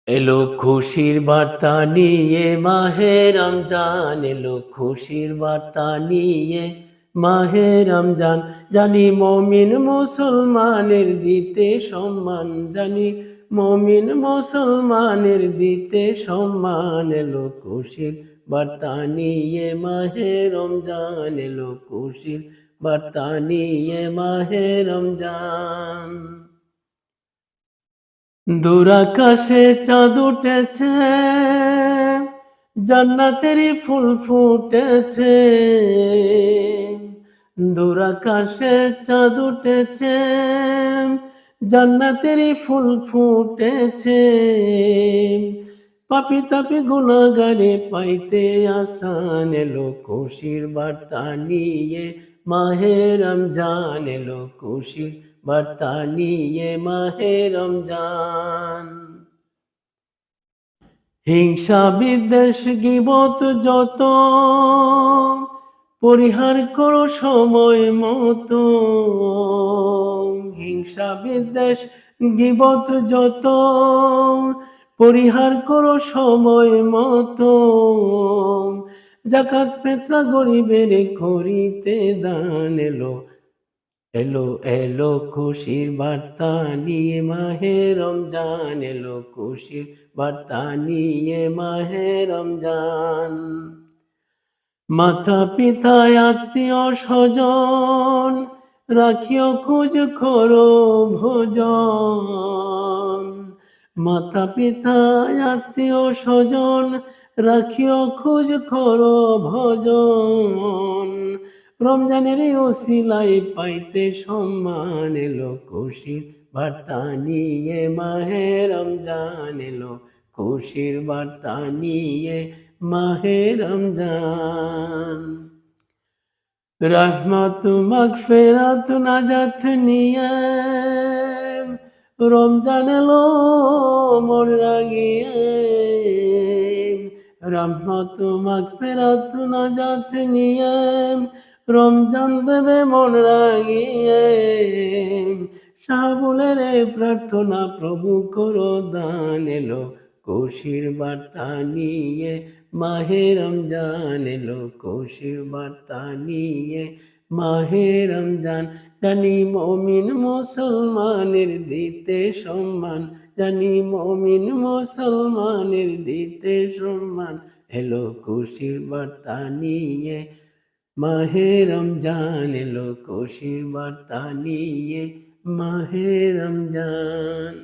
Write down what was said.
এলো খুশির বার্তা নিয়ে মাহে রমজান, এলো খুশির বার্তা নিয়ে মাহে রমজান। জানি মমিন মুসলমানের দিতে সম্মান, জানি মমিন মুসলমানের দিতে সম্মান। এলো খুশির বার্তা নিয়ে মাহে রমজান, এলো খুশির বার্তা নিয়ে মাহে রমজান। দূর আকাশে চাঁদ উঠেছে, জান্নাতেরই ফুল ফুটেছে। দূর আকাশে চাঁদ উঠেছে, জান্নাতেরই ফুল ফুটেছে। পাপি তাপি গুনাহগারে পাইতে আসান। এলো খুশির বার্তা নিয়ে মাহে রমজান, এলো খুশির বার্তা নিয়ে মাহে রমজান। হিংসা বিদ্বেষ গীবত যত পরিহার করো সময় মতো। হিংসা বিদ্বেষ গীবত যত পরিহার করো সময় মতো। যাকাত ফিতরা গরিবের করিতে দান। এলো এলো এলো খুশির বার্তা নিয়ে মাহে রমজান, এলো খুশির বার্তা নিয়ে মাহে রমজান। মাতা পিতা আত্মীয় স্বজন রাখিও খোঁজ করো ভোজন। মাতা পিতা আত্মীয় স্বজন রাখিও খোঁজ করো ভজন। রমজানের ওসিলায় পাইতে সম্মান। এলো খুশির বার্তা নিয়ে মাহে রমজান, এলো খুশির বার্তা নিয়ে মাহে রমজান। রহমত মাগফিরাত নাজাত নিয়ে রমজান এলো মন রাগিয়ে। রহমত মাগফিরাত নাজাত নিয়ে রমজান দেবে মন রাগিয়ে। সাবুলের প্রার্থনা প্রভু করো দান। এলো খুশির বার্তা নিয়ে মাহে রমজান, এলো খুশির বার্তা নিয়ে মাহে রমজান। জানি মমিন মুসলমানের দিতে সম্মান, জানি মমিন মুসলমানের দিতে সম্মান। এলো খুশির বার্তা নিয়ে মাহে রমজান, এলো খুশির বার্তা নিয়ে মাহে রমজান।